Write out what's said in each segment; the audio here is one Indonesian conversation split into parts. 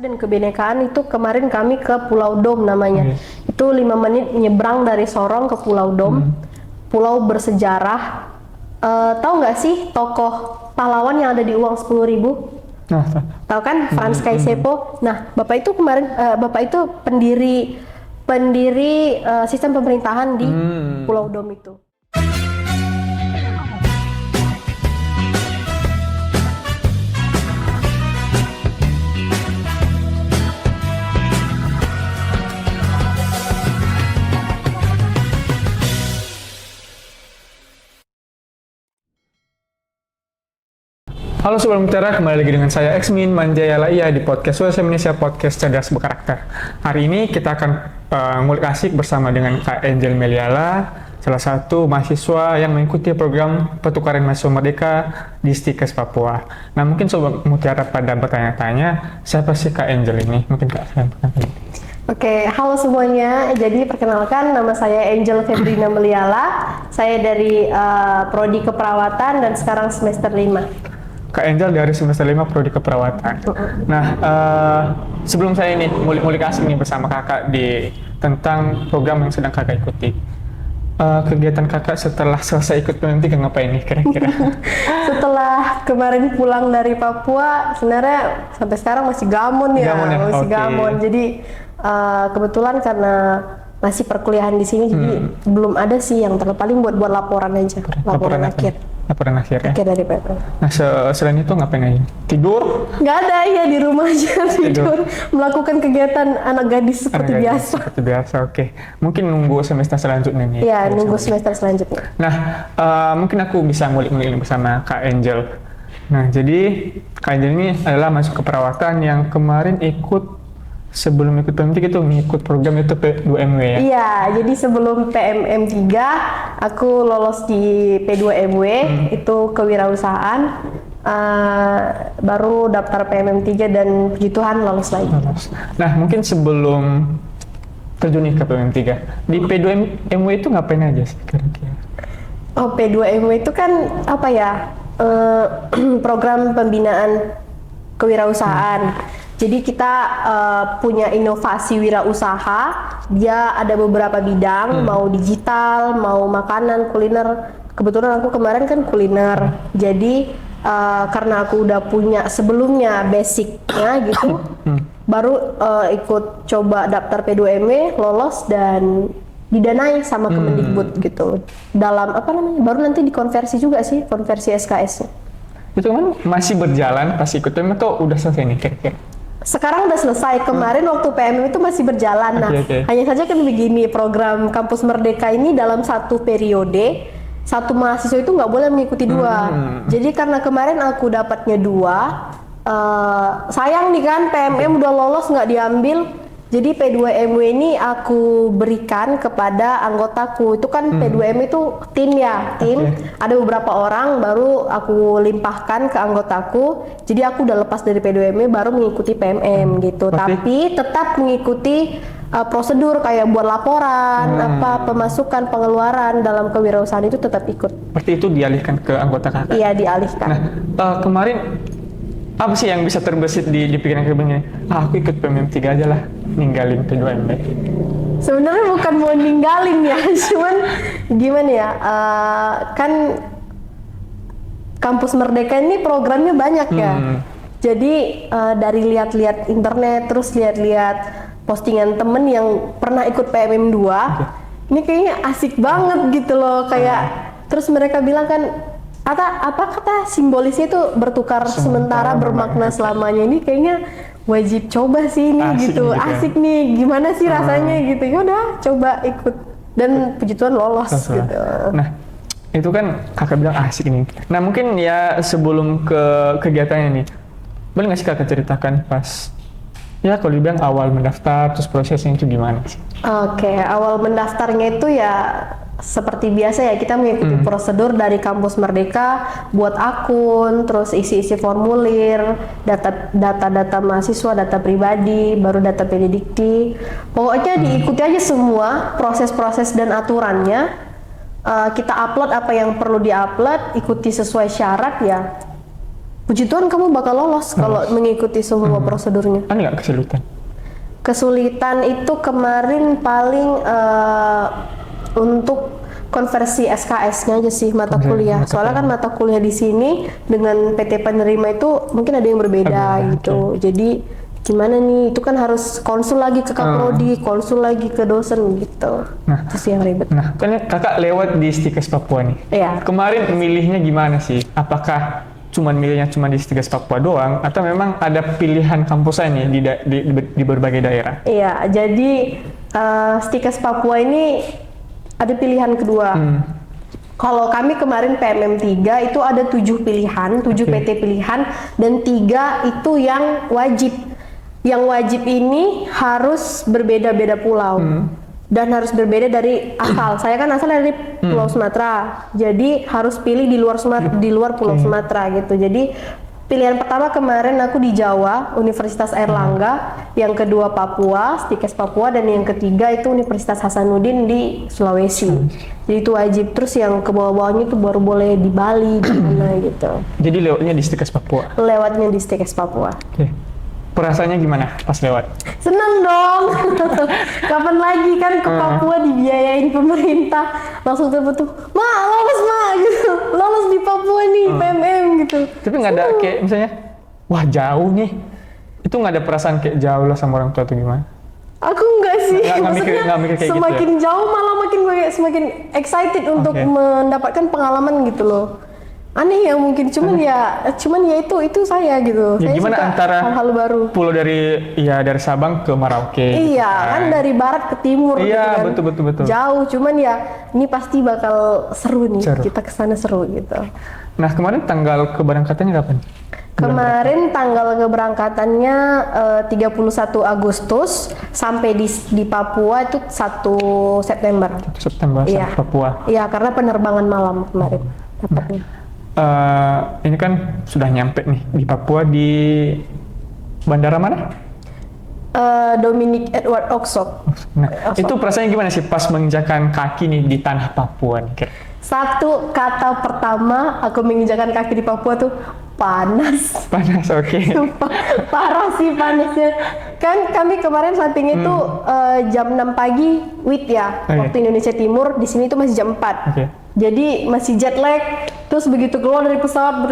dan kebinekaan itu kemarin kami ke Pulau Dom namanya. Itu 5 menit nyebrang dari Sorong ke Pulau Dom. Pulau bersejarah. Tahu nggak sih tokoh pahlawan yang ada di uang 10.000? Tahu kan Frans Kaisepo? Nah, Bapak itu kemarin Bapak itu pendiri sistem pemerintahan di Pulau Dom itu. Halo Sobat Mutiara, kembali lagi dengan saya Xmin Manjaya Laia di podcast Wales Indonesia Podcast Cerdas Berkarakter. Hari ini kita akan ngulik asik bersama dengan Kak Angel Meliala, salah satu mahasiswa yang mengikuti program pertukaran mahasiswa merdeka di Stikes Papua. Nah, mungkin Sobat Mutiara pada bertanya-tanya, siapa sih Kak Angel ini? Mungkin Kak saya perkenalkan. Oke, halo semuanya. Jadi perkenalkan, nama saya Angel Febrina Meliala. Saya dari Prodi Keperawatan dan sekarang semester 5. Kak Angel dari semester 5 Prodi Keperawatan. Nah, sebelum saya ini ngulik asik nih bersama kakak tentang program yang sedang kakak ikuti. Kegiatan kakak setelah selesai ikut PMM3 ngapain nih kira-kira? Setelah kemarin pulang dari Papua, sebenarnya sampai sekarang masih gamon ya, masih gamon. Jadi kebetulan karena masih perkuliahan di sini, jadi belum ada sih yang paling buat laporan aja, laporan akhir. Laporan akhir ya? Akhir dari PMM. Nah, selain itu ngapain aja? Tidur? Nggak ada, ya di rumah aja tidur. Melakukan kegiatan anak gadis seperti biasa. Seperti biasa, oke. Mungkin nunggu semester selanjutnya nih. Iya, nunggu semester selanjutnya. Nah, mungkin aku bisa ngulik-ngulik bersama Kak Angel. Nah, jadi Kak Angel ini adalah mahasiswa keperawatan yang kemarin sebelum ikut PMM3 itu ngikut program itu P2MW ya? Iya, jadi sebelum PMM3 aku lolos di P2MW, itu kewirausahaan, baru daftar PMM3 dan puji Tuhan lolos lagi. Nah, mungkin sebelum terjun ke PMM3, di P2MW itu ngapain aja sih kira-kira? Oh, P2MW itu kan apa ya, program pembinaan kewirausahaan. Jadi kita punya inovasi wirausaha, dia ada beberapa bidang, mau digital, mau makanan, kuliner. Kebetulan aku kemarin kan kuliner, jadi karena aku udah punya sebelumnya basicnya gitu, baru ikut coba daftar P2MW, lolos dan didanai sama Kemendikbud gitu. Dalam apa namanya, baru nanti dikonversi juga sih, konversi SKS-nya. Itu kan masih berjalan pas ikut PMM atau udah selesai nih kira-kira? Sekarang udah selesai, kemarin waktu PMM itu masih berjalan. Nah, hanya saja kan begini, program Kampus Merdeka ini dalam satu periode, satu mahasiswa itu nggak boleh mengikuti dua. Jadi karena kemarin aku dapatnya 2, sayang nih kan PMM udah lolos nggak diambil. Jadi P2MW ini aku berikan kepada anggotaku. Itu kan P2MW itu tim ya, tim. Ada beberapa orang, baru aku limpahkan ke anggotaku. Jadi aku udah lepas dari P2MW, baru mengikuti PMM gitu. Tapi tetap mengikuti prosedur kayak buat laporan, pemasukan, pengeluaran dalam kewirausahaan itu tetap ikut. Berarti itu dialihkan ke anggota kakak? Iya, dialihkan. Nah, kemarin apa sih yang bisa terbesit di pikiran kakak begini? Aku ikut PMM3 aja lah, ninggalin P2MW. Sebenarnya bukan mau ninggalin ya, cuman gimana ya, kan Kampus Merdeka ini programnya banyak ya. Jadi dari lihat-lihat internet, terus lihat-liat postingan temen yang pernah ikut PMM2, ini kayaknya asik banget gitu loh, kayak terus mereka bilang kan, apa kata simbolisnya itu bertukar sementara bermakna selamanya. Ini kayaknya wajib coba sih ini gitu, asik nih, gimana sih rasanya gitu. Ya udah coba ikut dan puji Tuhan lolos gitu. Nah, itu kan kakak bilang asik nih. Nah, mungkin ya sebelum ke kegiatannya nih, boleh nggak sih kakak ceritakan pas ya kalau dibilang awal mendaftar, terus prosesnya itu gimana sih? Oke, awal mendaftarnya itu ya seperti biasa ya, kita mengikuti prosedur dari Kampus Merdeka, buat akun, terus isi-isi formulir, data mahasiswa, data pribadi, baru data pendidikti. Pokoknya diikuti aja semua proses-proses dan aturannya. Kita upload apa yang perlu diupload, ikuti sesuai syarat ya. Puji Tuhan kamu bakal lolos kalau mengikuti semua prosedurnya. Ada nggak kesulitan? Kesulitan itu kemarin paling untuk konversi SKS-nya aja sih mata kuliah. Soalnya kan mata kuliah di sini dengan PT penerima itu mungkin ada yang berbeda gitu. Jadi gimana nih? Itu kan harus konsul lagi ke Kaprodi, konsul lagi ke dosen gitu. Nah, itu sih yang ribet. Nah, kan kakak lewat di Stikes Papua nih. Iya. Kemarin milihnya gimana sih? Apakah milihnya cuma di Stikes Papua doang, atau memang ada pilihan kampusnya nih di berbagai daerah? Iya, jadi Stikes Papua ini ada pilihan kedua. Kalau kami kemarin PMM 3 itu ada 7 pilihan, 7 PT pilihan, dan 3 itu yang wajib. Yang wajib ini harus berbeda-beda pulau. Dan harus berbeda dari asal. Saya kan asal dari Pulau Sumatera. Jadi harus pilih di luar Pulau Sumatera gitu. Jadi pilihan pertama kemarin aku di Jawa, Universitas Airlangga, yang kedua Papua, Stikes Papua, dan yang ketiga itu Universitas Hasanuddin di Sulawesi. Jadi itu wajib. Terus yang ke bawah-bawahnya itu baru boleh di Bali, gimana gitu. Jadi lewatnya di Stikes Papua? Lewatnya di Stikes Papua. Oke. Perasaannya gimana pas lewat? Seneng dong. Kapan lagi kan ke Papua dibiayain pemerintah, langsung terbentuk, lolos gitu, lolos di Papua nih PMM gitu. Tapi nggak ada kayak misalnya, wah jauh nih, itu nggak ada perasaan kayak jauh lah sama orang tua atau gimana? Aku enggak sih, nggak mikir kayak semakin gitu ya? jauh malah semakin excited untuk mendapatkan pengalaman gitu loh. Aneh ya mungkin, cuman ya itu saya gitu. Ya, saya gimana suka antara hal-hal baru. Pulau dari Sabang ke Merauke? Iya, kan dari barat ke timur. Iya, gitu kan. betul. Jauh, cuman ya ini pasti bakal seru nih. Kita kesana seru gitu. Nah, kemarin tanggal keberangkatannya kapan? Kemarin tanggal keberangkatannya 31 Agustus sampai di Papua itu 1 September. 1 September sampai Papua. Iya, karena penerbangan malam kemarin dapatnya. Ini kan sudah nyampe nih di Papua, di bandara mana? Dominic Edward Oxford. Nah, itu perasaannya gimana sih pas menginjakan kaki nih di tanah Papua nih? Satu kata pertama aku menginjakan kaki di Papua tuh panas. Panas, oke. Parah sih panasnya. Kan kami kemarin syuting itu jam 6 pagi WIT ya, waktu Indonesia Timur. Di sini itu masih jam 4. Jadi masih jet lag. Terus begitu keluar dari pesawat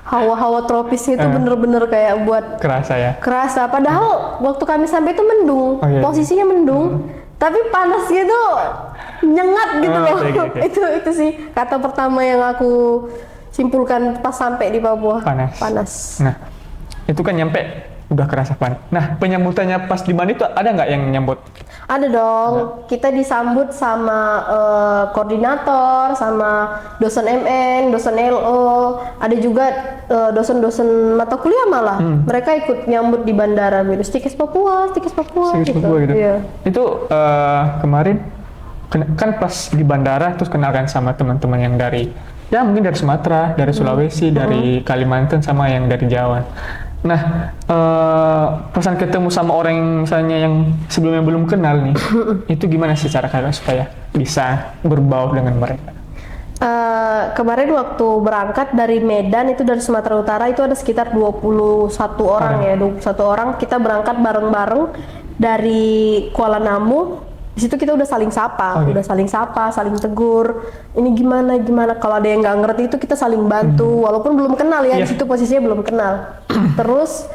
hawa-hawa tropisnya itu bener-bener kayak buat kerasa ya. Kerasa. Padahal waktu kami sampai itu mendung, posisinya mendung, tapi panasnya tuh nyengat gitu loh. Itu sih kata pertama yang aku simpulkan pas sampai di Papua. Panas. Nah, itu kan nyampe udah kerasa panas. Nah, penyambutannya pas di mana itu ada nggak yang nyambut? Ada dong. Kita disambut sama koordinator, sama dosen MN, dosen LO, ada juga dosen-dosen mata kuliah malah. Mereka ikut nyambut di bandara gitu. Stikes Papua gitu. Iya. Itu kemarin kan pas di bandara terus kenalkan sama teman-teman yang dari mungkin dari Sumatera, dari Sulawesi, dari Kalimantan, sama yang dari Jawa. Nah, pesan ketemu sama orang yang misalnya yang sebelumnya belum kenal nih, itu gimana sih cara kakak supaya bisa berbaur dengan mereka? Kemarin waktu berangkat dari Medan itu dari Sumatera Utara itu ada sekitar 21 orang ya, 21 orang kita berangkat bareng-bareng dari Kuala Namu. Di situ kita udah saling sapa, saling tegur. Ini gimana? Kalau ada yang nggak ngerti itu kita saling bantu, walaupun belum kenal ya. Di situ posisinya belum kenal. Terus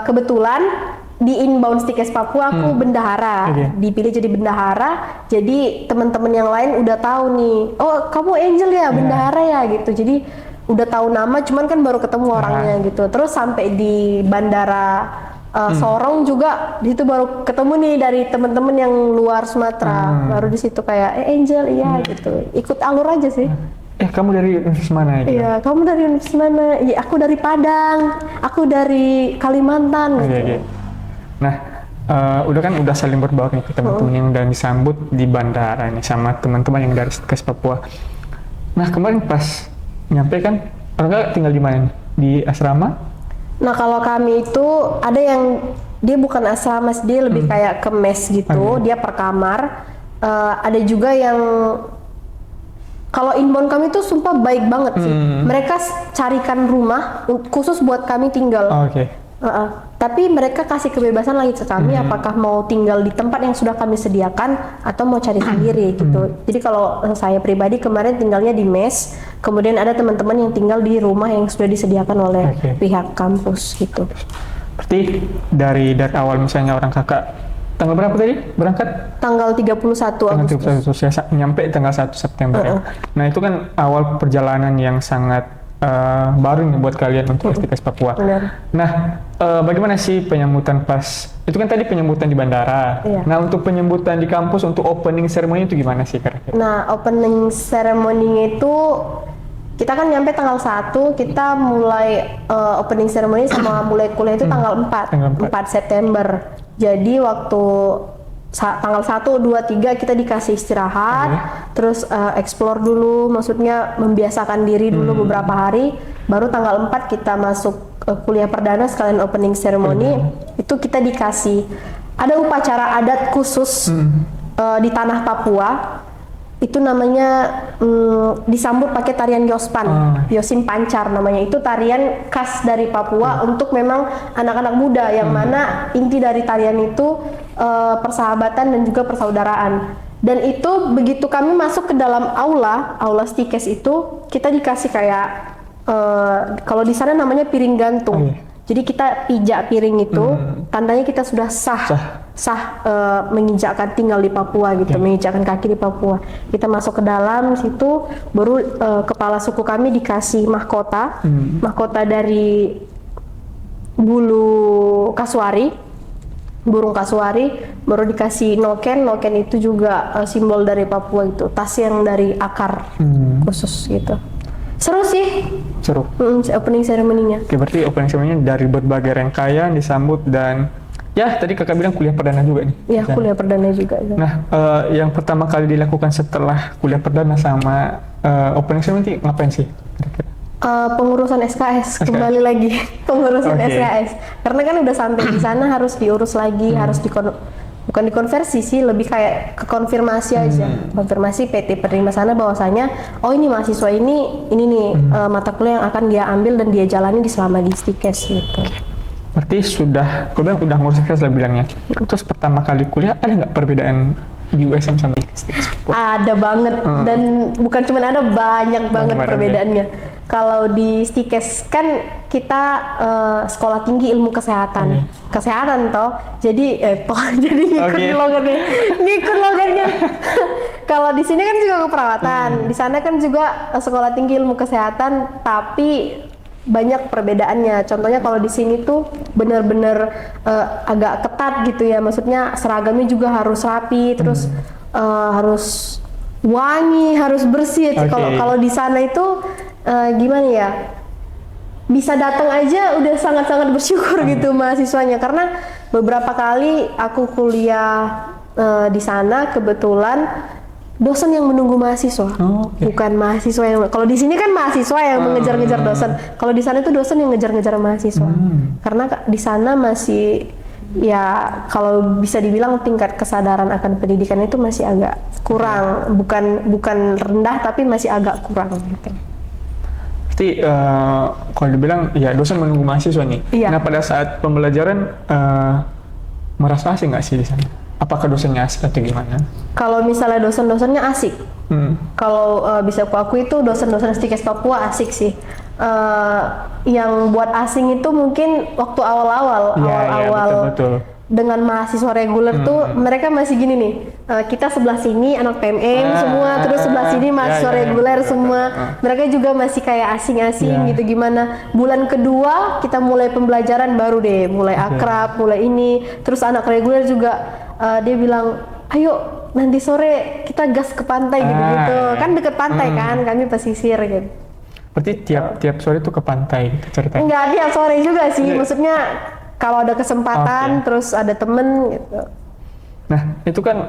kebetulan di inbound Stikes Papua aku bendahara, dipilih jadi bendahara. Jadi teman-teman yang lain udah tahu nih, oh kamu Angel ya, bendahara ya gitu. Jadi udah tahu nama, cuman kan baru ketemu orangnya gitu. Terus sampai di bandara Sorong juga di situ baru ketemu nih dari teman-teman yang luar Sumatera. Baru di situ kayak Angel gitu. Ikut alur aja sih. Kamu dari universitas mana? Iya, kamu dari universitas mana? Iya, aku dari Padang. Aku dari Kalimantan gitu. Nah, udah saling berbaur nih ke teman-teman yang udah disambut di bandara nih sama teman-teman yang dari Stikes Papua. Nah, kemarin pas nyampe kan, orang tinggal di mana nih? Di asrama? Nah, kalau kami itu ada yang dia bukan asrama, dia lebih kayak ke mes gitu, dia per kamar. Ada juga yang Kalau inbound kami tuh sumpah baik banget sih. Mereka carikan rumah khusus buat kami tinggal. Oke. Tapi mereka kasih kebebasan lagi ke kami apakah mau tinggal di tempat yang sudah kami sediakan atau mau cari sendiri gitu. Jadi kalau saya pribadi kemarin tinggalnya di mes, kemudian ada teman-teman yang tinggal di rumah yang sudah disediakan oleh pihak kampus gitu. Berarti dari awal misalnya orang kakak tanggal berapa tadi berangkat? Tanggal 31 Agustus. Saya nyampe tanggal 1 September. Ya. Nah itu kan awal perjalanan yang sangat baru nih buat kalian untuk STKS Papua. Benar. Nah bagaimana sih penyambutan pas? Itu kan tadi penyambutan di bandara. Iya. Nah untuk penyambutan di kampus untuk opening ceremony itu gimana sih kira-kira? Nah opening ceremony itu kita kan nyampe tanggal 1, kita mulai opening ceremony sama mulai kuliah itu tanggal 4 September. Jadi waktu tanggal 1, 2, 3 kita dikasih istirahat, terus explore dulu, maksudnya membiasakan diri dulu beberapa hari, baru tanggal 4 kita masuk kuliah perdana sekalian opening ceremony, itu kita dikasih, ada upacara adat khusus di tanah Papua, itu namanya disambut pakai tarian Yospan, Yosim Pancar namanya. Itu tarian khas dari Papua untuk memang anak-anak muda yang mana inti dari tarian itu persahabatan dan juga persaudaraan. Dan itu begitu kami masuk ke dalam aula STKS itu kita dikasih kayak kalau di sana namanya piring gantung. Jadi kita pijak piring itu, tandanya kita sudah sah menginjakkan tinggal di Papua gitu, menginjakkan kaki di Papua. Kita masuk ke dalam situ, baru kepala suku kami dikasih mahkota, mahkota dari bulu kasuari, burung kasuari, baru dikasih noken itu juga simbol dari Papua itu, tas yang dari akar khusus gitu. Seru sih. Seru. Opening ceremony-nya. Oke, berarti opening ceremony-nya dari berbagai rangkaian disambut dan ya tadi kakak bilang kuliah perdana juga nih. Iya, kuliah perdana juga. Nah, yang pertama kali dilakukan setelah kuliah perdana sama opening ceremony ngapain sih kira-kira? Pengurusan SKS kembali lagi pengurusan SKS karena kan udah sampai di sana harus diurus lagi, harus bukan dikonversi sih, lebih kayak ke konfirmasi aja, konfirmasi PT penerima sana bahwasanya oh ini mahasiswa ini nih mata kuliah yang akan dia ambil dan dia jalani selama di STKS gitu. Berarti sudah ngurus SKS lah bilangnya. Terus pertama kali kuliah ada nggak perbedaan di USM sama di STKS? Ada banget dan bukan cuma ada, banyak banget perbedaannya. Kalau di STKS kan kita sekolah tinggi ilmu kesehatan, kesehatan toh. Jadi jadi ngikut logatnya. Kalau di sini kan juga keperawatan, di sana kan juga sekolah tinggi ilmu kesehatan, tapi banyak perbedaannya. Contohnya kalau di sini tuh benar-benar agak ketat gitu ya, maksudnya seragamnya juga harus rapi, terus harus wangi, harus bersih. Kalau di sana itu gimana ya, bisa datang aja udah sangat-sangat bersyukur gitu mahasiswanya, karena beberapa kali aku kuliah di sana kebetulan dosen yang menunggu mahasiswa, bukan mahasiswa yang. Kalau di sini kan mahasiswa yang mengejar-ngejar dosen, kalau di sana itu dosen yang ngejar-ngejar mahasiswa, karena di sana masih ya kalau bisa dibilang tingkat kesadaran akan pendidikan itu masih agak kurang, bukan rendah tapi masih agak kurang gitu. Berarti kalau dibilang ya dosen menunggu mahasiswa nih. Iya. Nah pada saat pembelajaran merasa asing nggak sih di sana? Apakah dosennya asik atau gimana? Kalau misalnya dosen-dosennya asik, kalau bisa aku itu dosen-dosen STKS Papua asik sih. Yang buat asing itu mungkin waktu awal-awal, betul. Dengan mahasiswa reguler tuh mereka masih gini nih, kita sebelah sini anak PMM semua, terus sebelah sini mahasiswa reguler semua, mereka juga masih kayak asing-asing gitu. Gimana bulan kedua kita mulai pembelajaran baru deh, mulai akrab, mulai ini, terus anak reguler juga dia bilang, ayo nanti sore kita gas ke pantai gitu-gitu, kan deket pantai kan, kami pesisir gitu. Berarti tiap sore tuh ke pantai gitu ceritanya? Enggak, tiap sore juga sih, maksudnya kalau ada kesempatan, terus ada temen gitu. Nah, itu kan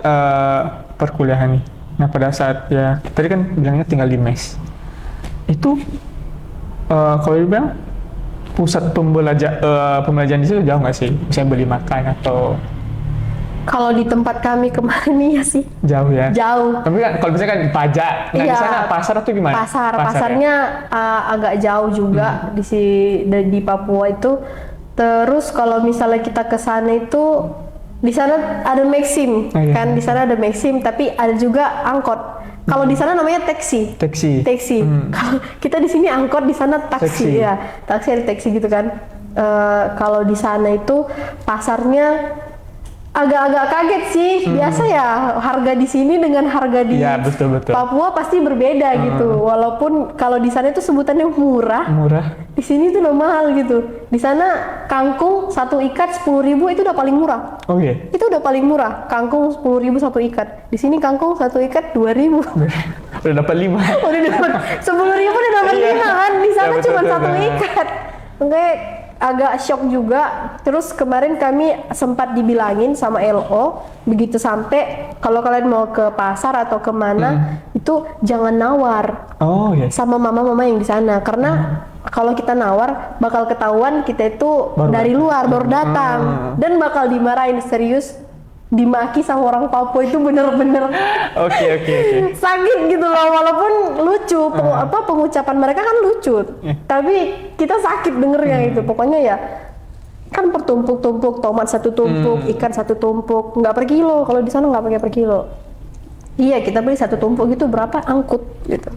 perkuliahan nih. Nah, pada saat ya, tadi kan bilangnya tinggal di mes. Itu kalau dibilang pusat pembelajaran di situ jauh nggak sih? Misalnya beli makan atau Kalau di tempat kami kemarin iya sih Jauh ya? jauh. Tapi kan kalau misalkan pajak, nah di Iya. sana pasar tuh gimana? Pasarnya agak jauh juga di Papua itu. Terus kalau misalnya kita ke sana itu di sana ada Maxim Oh, iya. kan, di sana ada Maxim tapi ada juga angkot. Kalau di sana namanya taksi. Taksi. Kalau kita di sini angkot, di sana Taksi. taksi ya. Taksi ada taksi gitu kan. Kalau di sana itu pasarnya agak-agak kaget sih. Biasa ya harga di sini dengan harga di Iya, betul. Papua pasti berbeda gitu. Walaupun kalau di sana itu sebutannya murah, Murah. di sini tuh udah mahal gitu. Di sana kangkung satu ikat 10.000 itu udah paling murah. Oh iya. Itu udah paling murah. Kangkung 10.000 satu ikat. Di sini kangkung satu ikat 2.000. Udah dapat 5. Udah dapat 10.000 udah dapat Iya. 5 kan. Di sana Iya, betul, cuma betul, satu betul. ikat. Oke, agak shock juga. Terus kemarin kami sempat dibilangin sama LO, begitu sampai kalau kalian mau ke pasar atau kemana itu jangan nawar Oh iya. sama mama-mama yang di sana, karena kalau kita nawar bakal ketahuan kita itu Baru dari datang. luar baru datang dan bakal dimarahin serius, dimaki sama orang Papua itu bener-bener Oke. sakit gitu loh. Walaupun lucu pengucapan mereka kan lucu, tapi kita sakit dengernya itu. Pokoknya ya kan bertumpuk-tumpuk, tomat satu tumpuk, ikan satu tumpuk, nggak per kilo. Kalau di sana nggak pakai per kilo. Iya, kita beli satu tumpuk gitu berapa, angkut gitu.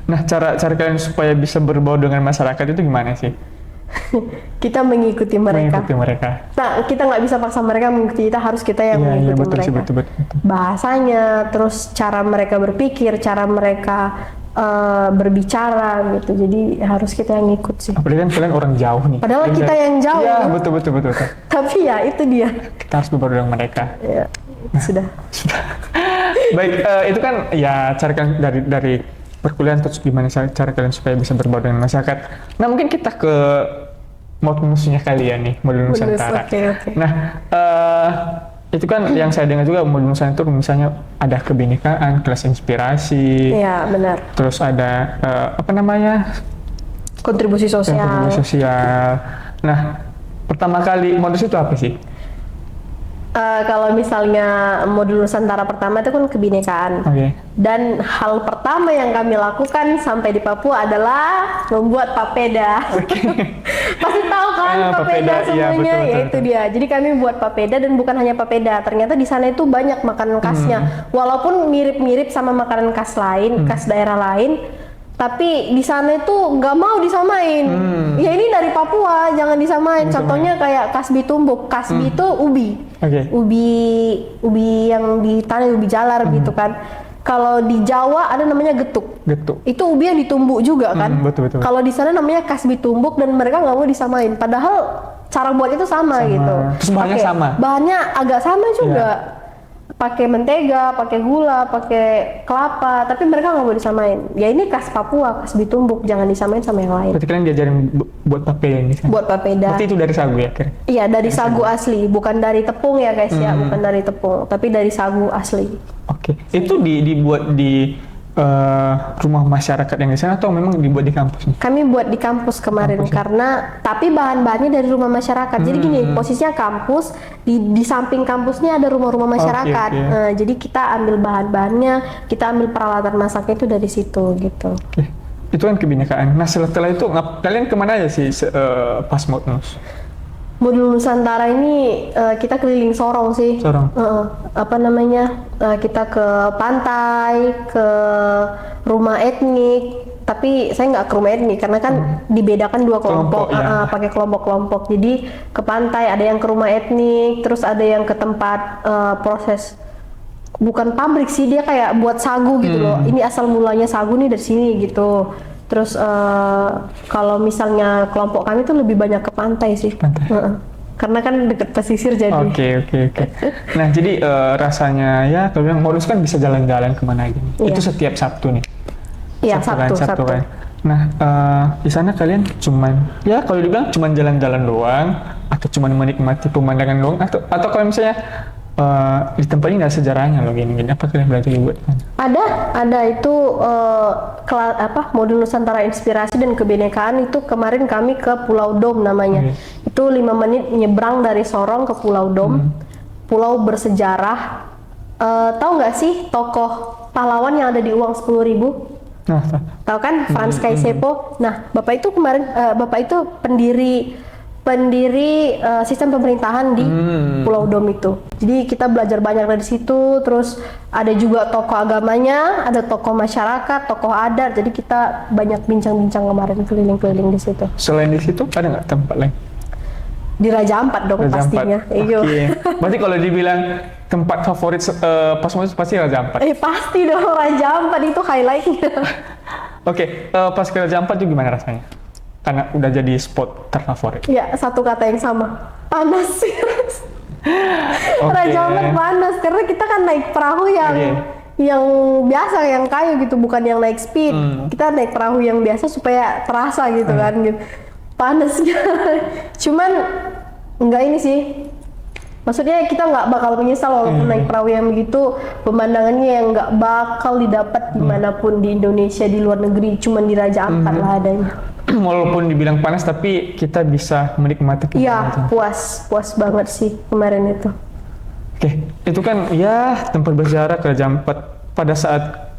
Nah, cara kalian supaya bisa berbaur dengan masyarakat itu gimana sih? Kita mengikuti mereka. Mengikuti mereka. Nah, kita nggak bisa paksa mereka mengikuti kita, harus kita yang Iya, mengikuti betul sih, mereka. betul. Bahasanya, terus cara mereka berpikir, cara mereka berbicara gitu. Jadi harus kita yang ngikut sih. Apalagi kan kalian orang jauh nih. Padahal kita yang jauh. Iya, betul. Tapi ya itu dia. Kita harus berbaur dengan mereka. Ya, sudah. Baik, itu kan ya cara kalian dari perkuliahan, terus gimana cara kalian supaya bisa berbaur dengan masyarakat. Nah, mungkin kita ke musuhnya kalian nih, modul Nusantara. Oke. Nah, itu kan yang saya dengar juga modul Nusantara itu misalnya ada kebinekaan, kelas inspirasi, Iya, benar. terus ada Kontribusi sosial. kontribusi sosial. Nah, pertama kali modus itu apa sih? Kalau misalnya modul Nusantara pertama itu kan kebinekaan. Oke. Dan hal pertama yang kami lakukan sampai di Papua adalah membuat papeda. Pasti tahu kan papeda iya, semuanya, betul. ya itu dia. Jadi kami buat papeda dan bukan hanya papeda. Ternyata di sana itu banyak makanan khasnya. Walaupun mirip-mirip sama makanan khas lain, khas daerah lain, tapi di sana itu nggak mau disamain. Ya ini dari Papua, jangan disamain. Contohnya kayak kasbi tumbuk. Kasbi itu ubi. Oke. Ubi yang ditanam, ubi jalar gitu kan. Kalau di Jawa ada namanya getuk. Getuk. Itu ubi yang ditumbuk juga kan. Betul. Kalau di sana namanya kasbi tumbuk dan mereka nggak mau disamain. Padahal cara buat itu sama gitu. Terus bahannya Oke, sama? Bahannya agak sama juga. Pakai mentega, pakai gula, pakai kelapa, tapi mereka nggak mau disamain. Ya ini khas Papua, khas ditumbuk, jangan disamain sama yang lain. Berarti kalian diajarin buat papeda ini kan? Buat papeda. Berarti itu dari sagu ya? Kira? Iya, dari sagu asli, bukan dari tepung ya guys ya, bukan dari tepung, tapi dari sagu asli. Oke. Itu dibuat di rumah masyarakat yang di sana atau memang dibuat di kampus nih? Kami buat di kampus kemarin karena tapi bahan-bahannya dari rumah masyarakat. Jadi gini, posisinya kampus di samping kampusnya ada rumah-rumah masyarakat. Oke. Nah, jadi kita ambil bahan-bahannya, kita ambil peralatan masaknya itu dari situ gitu. Oke. Itu kan kebinekaan. Nah, setelah itu kalian kemana aja sih pas modus? Modul Nusantara ini kita keliling Sorong sih. Sorong. Kita ke pantai, ke rumah etnik. Tapi saya nggak ke rumah etnik karena kan dibedakan dua kelompok. Ya. Pakai kelompok-kelompok. Jadi ke pantai ada yang ke rumah etnik, terus ada yang ke tempat proses. Bukan pabrik sih, dia kayak buat sagu gitu loh. Ini asal mulanya sagu nih dari sini gitu. Terus kalau misalnya kelompok kami tuh lebih banyak ke pantai sih. Karena kan deket pesisir jadi. Oke. Nah, jadi rasanya ya kalau bilang modus kan bisa jalan-jalan kemana aja nih. Iya. Itu setiap Sabtu nih. Iya, Sabtu. Kan. Nah, di sana kalian kalau dibilang cuman jalan-jalan doang atau cuman menikmati pemandangan doang atau kalau misalnya di tempat ini ada sejarahnya loh gini apa kalian belajar buat? Ada itu modul Nusantara Inspirasi dan Kebinekaan itu kemarin kami ke Pulau Dom namanya. Itu 5 menit nyebrang dari Sorong ke Pulau Dom. pulau bersejarah. Tahu nggak sih tokoh pahlawan yang ada di uang 10.000? Nah, Tahu kan Franz Kaisepo? Nah, Bapak itu kemarin Bapak itu pendiri sistem pemerintahan di Pulau Dom itu. Jadi kita belajar banyak dari situ. Terus ada juga tokoh agamanya, ada tokoh masyarakat, tokoh adat. Jadi kita banyak bincang-bincang kemarin keliling-keliling di situ. selain di situ ada nggak tempat lain? Di Raja Ampat dong Raja pastinya. Ampat. Iyo. Oke. Berarti kalau dibilang tempat favorit pas mau pasti Raja Ampat. Pasti dong Raja Ampat itu highlightnya. Oke, pas ke Raja Ampat itu gimana rasanya? Karena udah jadi spot terfavorit. Ya, satu kata yang sama. Panas sih. Oke. Raja Ampat panas karena kita kan naik perahu yang biasa, yang kayu gitu, bukan yang naik speed. Kita naik perahu yang biasa supaya terasa gitu kan gitu. Panasnya. Cuman enggak ini sih. Maksudnya kita nggak bakal menyesal walaupun naik perahu yang begitu, pemandangannya yang nggak bakal didapat dimanapun di Indonesia, di luar negeri, cuman di Raja Ampat lah adanya. Walaupun dibilang panas tapi kita bisa menikmati Iya, puas banget sih kemarin itu. Oke, itu kan ya tempat berziarah ke Raja Ampat pada saat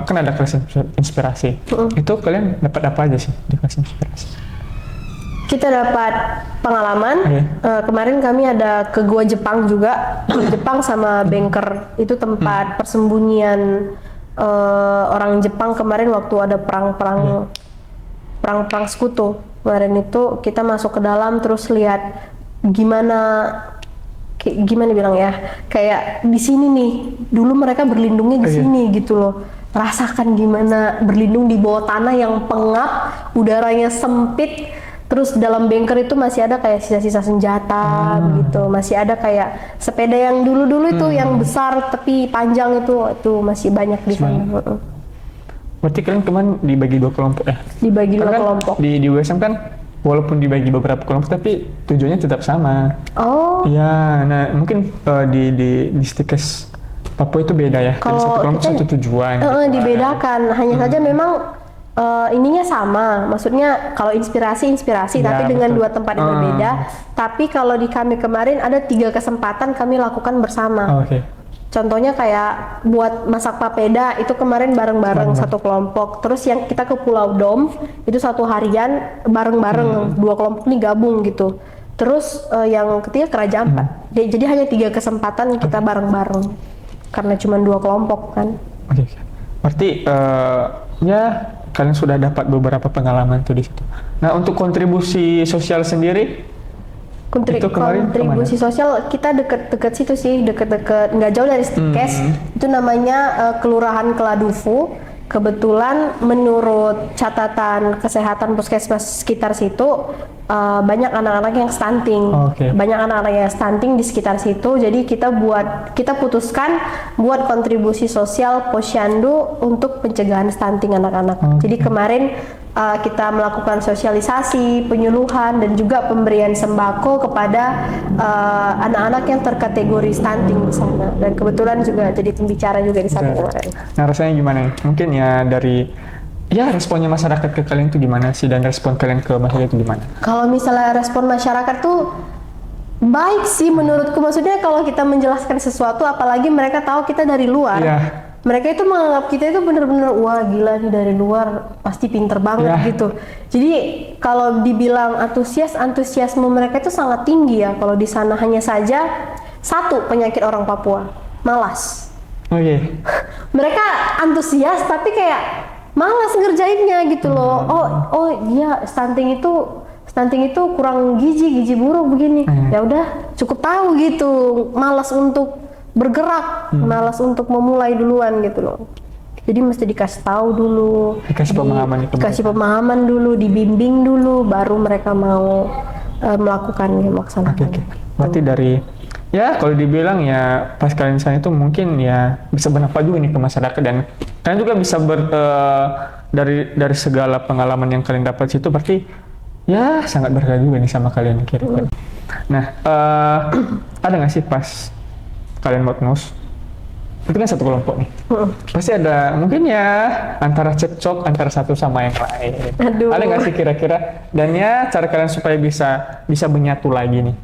kan ada kelas inspirasi. Itu kalian dapat apa aja sih di kelas inspirasi? Kita dapat pengalaman. Kemarin kami ada ke Gua Jepang juga. Gua Jepang sama Banker itu tempat persembunyian orang Jepang kemarin waktu ada perang sekutu. Kemarin itu kita masuk ke dalam terus lihat gimana bilang ya, kayak di sini nih dulu mereka berlindungnya di sini gitu loh. Rasakan gimana berlindung di bawah tanah yang pengap, udaranya sempit. Terus dalam Banker itu masih ada kayak sisa-sisa senjata gitu, masih ada kayak sepeda yang dulu-dulu itu yang besar tapi panjang itu masih banyak di sana. Berarti kalian kemarin dibagi 2 kelompok ya? Dibagi 2 kan kelompok. Di USM kan walaupun dibagi beberapa kelompok tapi tujuannya tetap sama. Oh. Ya, nah mungkin di Stikes Papua itu beda ya. Dari satu kelompok satu tujuan. Dibedakan. Hanya saja memang ininya sama, maksudnya kalau inspirasi Ya, tapi dengan betul. 2 tempat yang berbeda. Tapi kalau di kami kemarin ada 3 kesempatan kami lakukan bersama. Oke. Contohnya kayak buat masak papeda itu kemarin bareng-bareng satu kelompok. Terus yang kita ke Pulau Dom itu 1 harian bareng-bareng 2 kelompok ini gabung gitu. Terus yang ketiga ke Raja Ampat. Jadi hanya 3 kesempatan kita bareng-bareng karena cuma 2 kelompok kan. Oke. Berarti ya kalian sudah dapat beberapa pengalaman tuh di situ. Nah, untuk kontribusi sosial sendiri itu kemarin kontribusi sosial kita deket-deket situ sih, deket-deket nggak jauh dari Stikes. Itu namanya Kelurahan Keladufu. Kebetulan menurut catatan kesehatan puskesmas sekitar situ banyak anak-anak yang stunting. Banyak anak-anak yang stunting di sekitar situ. Jadi kita putuskan buat kontribusi sosial posyandu untuk pencegahan stunting anak-anak. Jadi kemarin kita melakukan sosialisasi, penyuluhan dan juga pemberian sembako kepada anak-anak yang terkategori stunting di sana. Dan kebetulan juga jadi pembicara juga di sana kemarin. Nah, rasanya gimana nih? Mungkin ya dari responnya masyarakat ke kalian itu gimana sih, dan respon kalian ke masyarakat itu gimana? Kalau misalnya respon masyarakat tuh baik sih menurutku. Maksudnya kalau kita menjelaskan sesuatu, apalagi mereka tahu kita dari luar. Mereka itu menganggap kita itu bener-bener wah gila nih dari luar pasti pinter banget gitu. Jadi kalau dibilang antusiasme mereka itu sangat tinggi ya. Kalau di sana hanya saja satu penyakit orang Papua, malas. Mereka antusias tapi kayak malas ngerjainnya gitu loh. Oh iya stunting itu kurang gizi buruk begini. Ya udah cukup tahu gitu. Malas untuk bergerak, malas untuk memulai duluan gitu loh. Jadi mesti dikasih tahu dulu, dikasih pemahaman dulu, dibimbing dulu, baru mereka mau melaksanakan. Berarti dari kalau dibilang ya pas kalian sana itu mungkin ya bisa bernafas juga nih ke masyarakat, dan kalian juga bisa dari segala pengalaman yang kalian dapat situ, berarti ya sangat berharga juga nih sama kalian kira-kira. Nah, ada nggak sih pas kalian buat NUS, itu kan satu kelompok nih, pasti ada mungkin ya antara cekcok antara satu sama yang lain. Ada nggak sih kira-kira, dan ya cara kalian supaya bisa menyatu lagi nih?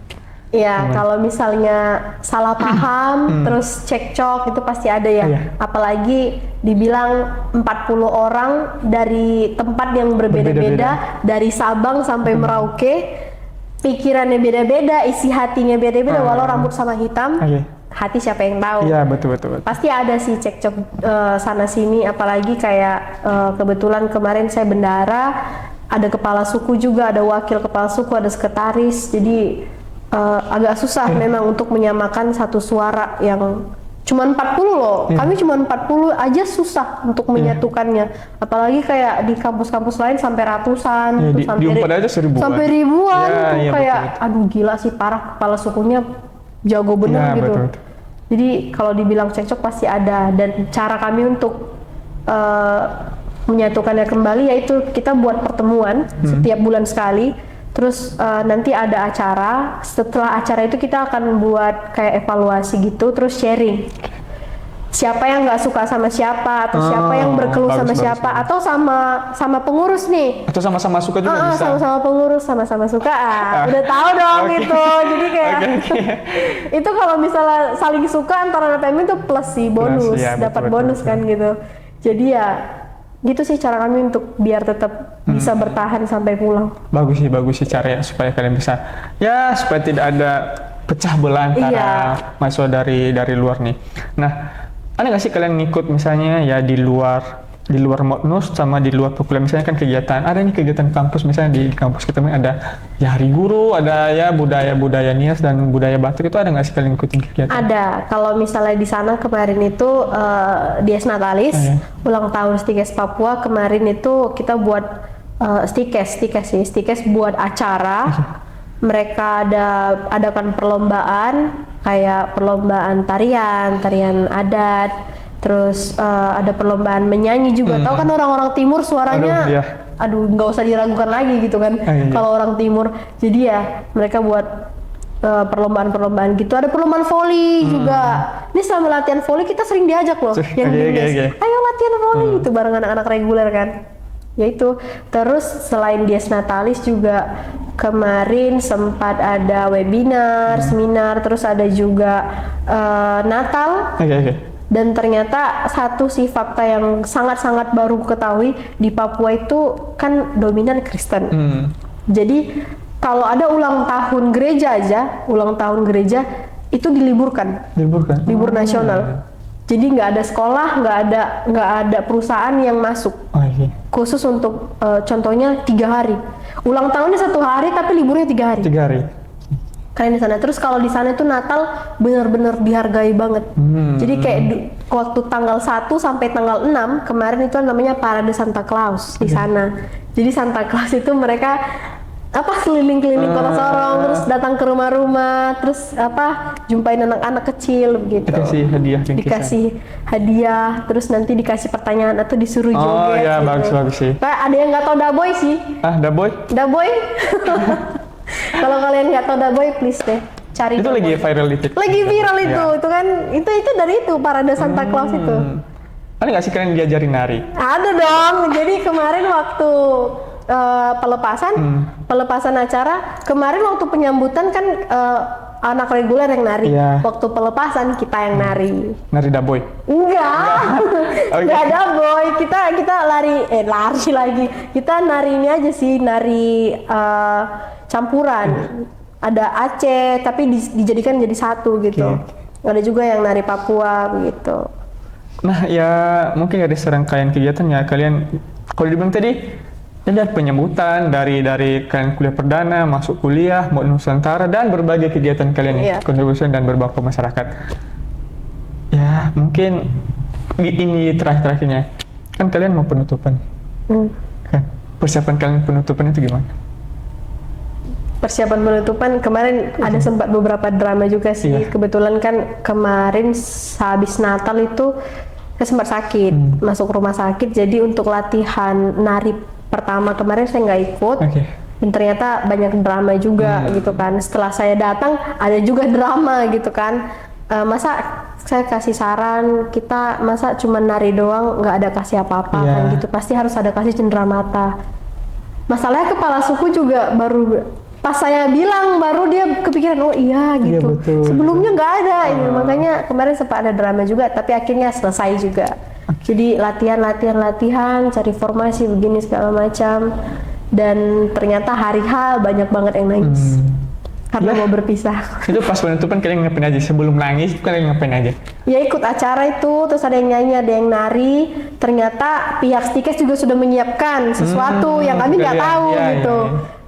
Iya, kalau misalnya salah paham, terus cekcok itu pasti ada ya. Iya. Apalagi dibilang 40 orang dari tempat yang berbeda-beda, dari Sabang sampai Merauke, pikirannya beda-beda, isi hatinya beda-beda, walau rambut sama hitam, hati siapa yang tahu. Iya, betul. Pasti ada sih cekcok sana sini, apalagi kayak kebetulan kemarin saya bendara, ada kepala suku juga, ada wakil kepala suku, ada sekretaris, jadi agak susah memang untuk menyamakan satu suara yang cuma 40 loh. Kami cuma 40 aja susah untuk menyatukannya. Apalagi kayak di kampus-kampus lain sampai ratusan, terus di Unpad aja seribuan. Sampai ribuan tuh kayak betul. aduh gila sih, parah, kepala sukunya jago bener gitu. Betul. Jadi kalau dibilang cekcok pasti ada, dan cara kami untuk menyatukannya kembali yaitu kita buat pertemuan setiap bulan sekali. Terus nanti ada acara, setelah acara itu kita akan buat kayak evaluasi gitu, terus sharing. Siapa yang nggak suka sama siapa, atau siapa yang berkeluh sama siapa, atau sama pengurus nih. Atau sama-sama suka juga bisa. Sama-sama pengurus, sama-sama suka. Udah tahu dong gitu. Jadi kayak itu kalau misalnya saling suka antara PMI itu plus sih, bonus, dapat bonus kan gitu. Jadi ya gitu sih cara kami untuk biar tetap bisa bertahan sampai pulang. Bagus sih caranya supaya kalian bisa supaya tidak ada pecah belah antara mahasiswa dari luar nih. Nah, ada nggak sih kalian ngikut misalnya ya di luar Modnus sama di luar perkuliahan, misalnya kan kegiatan, ada nih kegiatan kampus, misalnya di kampus kita ada ya hari guru, ada ya budaya Nias dan budaya Batak, itu ada nggak sih kalian ikutin kegiatan? Ada. Kalau misalnya di sana kemarin itu Dies Natalis, ulang tahun Stikes Papua, kemarin itu kita buat Stikes buat acara. Mereka adakan perlombaan, kayak perlombaan tarian adat, terus ada perlombaan menyanyi juga. Tahu kan orang-orang timur suaranya, aduh nggak usah diragukan lagi gitu kan, kalau orang timur. Jadi ya mereka buat perlombaan gitu. Ada perlombaan voli juga. Ini selama latihan voli kita sering diajak loh, yang ayo latihan voli gitu bareng anak-anak reguler kan. Yaitu terus selain Dies Natalis juga kemarin sempat ada webinar, seminar, terus ada juga Natal. Dan ternyata satu sih fakta yang sangat-sangat baru ketahui, di Papua itu kan dominan Kristen. Jadi kalau ada ulang tahun gereja itu diliburkan. Libur nasional. Jadi nggak ada sekolah, nggak ada perusahaan yang masuk. Khusus untuk contohnya 3 hari. Ulang tahunnya 1 hari tapi liburnya 3 hari. 3 hari. Kalian di sana. Terus kalau di sana itu Natal benar-benar dihargai banget. Jadi kayak waktu tanggal 1 sampai tanggal 6 kemarin itu namanya Parade Santa Claus di sana. Jadi Santa Claus itu mereka keliling-keliling kota Sorong, terus datang ke rumah-rumah, terus jumpain anak-anak kecil begitu. Dikasih hadiah, terus nanti dikasih pertanyaan atau disuruh joget. Bagus sih. Kayak ada yang nggak tahu Daboy sih. Daboy? Kalau kalian nggak tahu Daboy, please deh cari. Itu lagi viral di TikTok. Lagi viral itu kan, itu dari itu Parade Santa Claus itu. Ada nggak sih kalian diajarin nari? Ada dong. Jadi kemarin waktu pelepasan acara, kemarin waktu penyambutan kan anak reguler yang nari. Waktu pelepasan kita yang nari. Nari Daboy? Enggak Daboy. Kita lari lagi. Kita nari ini aja sih, nari campuran. Ada Aceh tapi dijadikan jadi satu gitu. Ada juga yang nari Papua begitu. Nah ya mungkin dari serangkaian kegiatan ya kalian, kalau dibilang tadi ada penyambutan dari kalian kuliah perdana, masuk kuliah, mau Nusantara, dan berbagai kegiatan kalian kontribusi dan berbakti masyarakat. Ya mungkin ini terakhirnya kan kalian mau penutupan. Kan persiapan kalian penutupan itu gimana? Persiapan penutupan kemarin ada sempat beberapa drama juga sih. Kebetulan kan kemarin habis Natal itu saya sempat sakit, masuk rumah sakit. Jadi untuk latihan nari pertama kemarin saya nggak ikut. Dan ternyata banyak drama juga gitu kan. Setelah saya datang ada juga drama gitu kan. Masa saya kasih saran, kita masa cuma nari doang nggak ada kasih apa-apa kan gitu. Pasti harus ada kasih cenderamata. Masalahnya kepala suku juga baru Pas saya bilang baru dia kepikiran, oh iya Iya, gitu. betul. Sebelumnya nggak ada ini, makanya kemarin sempat ada drama juga, tapi akhirnya selesai juga. Jadi latihan, cari formasi begini segala macam, dan ternyata hari H banyak banget yang nangis karena mau berpisah. Itu pas penutupan kalian ngapain aja? Sebelum nangis kalian ngapain aja? Ya ikut acara itu, terus ada yang nyanyi, ada yang nari. Ternyata pihak Stikes juga sudah menyiapkan sesuatu yang kami nggak tahu gitu.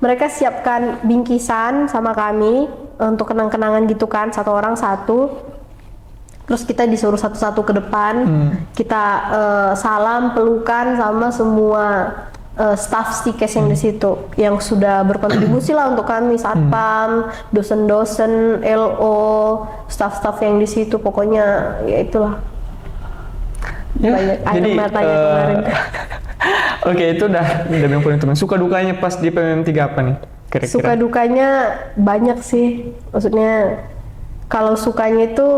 Mereka siapkan bingkisan sama kami untuk kenang-kenangan gitu kan, satu orang satu. Terus kita disuruh satu-satu ke depan, kita salam, pelukan sama semua staff Stikes yang di situ, yang sudah berkontribusi lah untuk kami, satpam, dosen-dosen, LO, staff-staff yang di situ, pokoknya ya itulah. Banyak air matanya kemarin. Oke, itu udah yang paling teman. Suka dukanya pas di PMM 3 apa nih kira-kira? Suka dukanya banyak sih, maksudnya kalau sukanya itu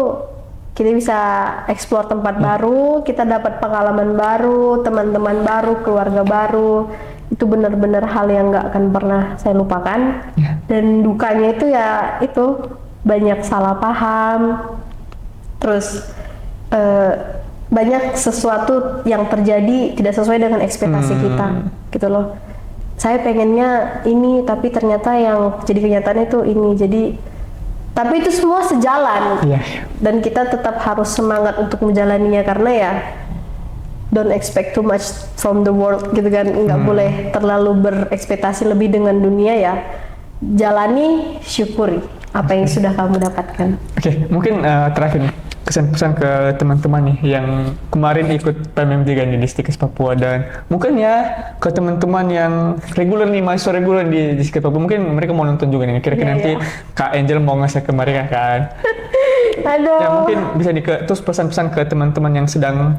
kita bisa explore tempat baru, kita dapat pengalaman baru, teman-teman baru, keluarga baru. Itu benar-benar hal yang nggak akan pernah saya lupakan. Dan dukanya itu ya itu banyak salah paham, terus banyak sesuatu yang terjadi tidak sesuai dengan ekspektasi kita, gitu loh. Saya pengennya ini, tapi ternyata yang jadi kenyataannya itu ini. Tapi itu semua sejalan, dan kita tetap harus semangat untuk menjalaninya, karena ya don't expect too much from the world gitu kan, nggak boleh terlalu berekspektasi lebih dengan dunia ya. Jalani, syukuri apa yang sudah kamu dapatkan. Oke, mungkin terakhir nih, kesan-pesan ke teman-teman nih yang kemarin ikut PMM 3 nih di Stikes Papua, dan mungkin ya ke teman-teman yang reguler nih, mahasiswa reguler di Stikes Papua, mungkin mereka mau nonton juga nih, kira-kira nanti Kak Angel mau ngasih ke mereka kan. Aduh. Ya mungkin bisa terus pesan-pesan ke teman-teman yang sedang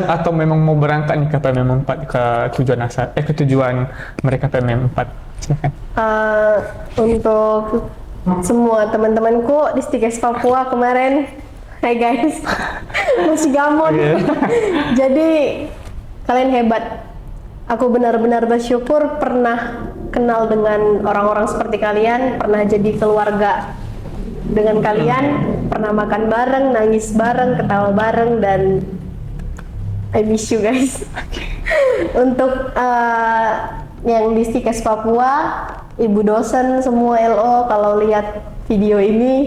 atau memang mau berangkat nih ke PMM 4 ke tujuan mereka PMM 4. Silakan. Untuk semua teman-temanku di Stikes Papua kemarin, hai guys, masih gamon. Jadi kalian hebat. Aku benar-benar bersyukur pernah kenal dengan orang-orang seperti kalian, pernah jadi keluarga dengan kalian, pernah makan bareng, nangis bareng, ketawa bareng, dan I miss you guys. Untuk yang di Stikes Papua, ibu dosen, semua LO, kalau lihat video ini,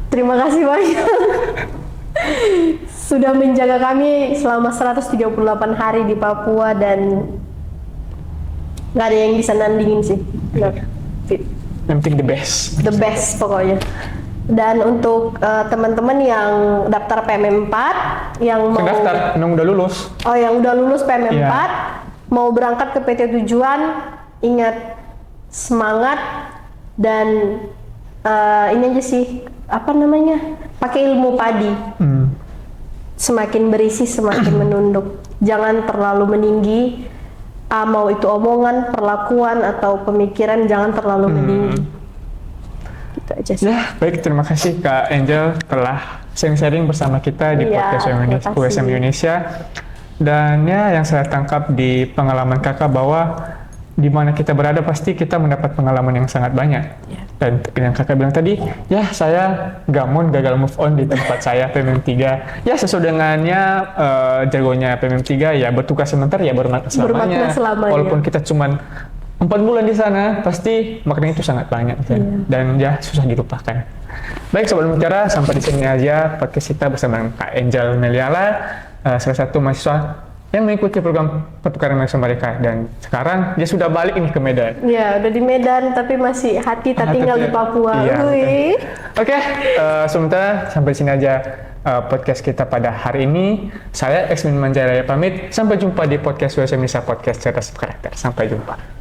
terima kasih banyak. Sudah menjaga kami selama 138 hari di Papua, dan nggak ada yang bisa nandingin sih. Yang penting the best pokoknya. Dan untuk teman-teman yang daftar PMM 4 yang mau daftar, yang udah lulus. Oh, yang udah lulus PMM 4 mau berangkat ke PT Tujuan, ingat, semangat, dan ini aja sih, apa namanya, pakai ilmu padi. Semakin berisi semakin menunduk, jangan terlalu meninggi. Mau itu omongan, perlakuan, atau pemikiran, jangan terlalu meninggi. Gitu aja sih. Ya, baik, terima kasih Kak Angel telah sharing-sharing bersama kita di podcast USM Indonesia. Dan ya, yang saya tangkap di pengalaman kakak bahwa di mana kita berada pasti kita mendapat pengalaman yang sangat banyak. Dan yang kakak bilang tadi, ya saya gamon gagal move on di tempat saya PMM 3. Ya sesuai dengannya jargonnya PMM 3, ya bertugas sebentar ya bermakna selamanya. Walaupun kita cuman 4 bulan di sana, pasti maknanya itu sangat banyak dan ya susah dilupakan. Baik Sobat Mutiara, sampai di sini aja podcast kita bersama Kak Angel Meliala, salah satu mahasiswa yang mengikuti program pertukaran mahasiswa mereka, dan sekarang dia sudah balik ini ke Medan. Ya, udah di Medan tapi masih hati tak tinggal di Papua. Oke, sementara sampai sini aja podcast kita pada hari ini. Saya Eksmin Manjaya pamit. Sampai jumpa di podcast USM Indonesia Podcast Cerdas Berkarakter. Sampai jumpa.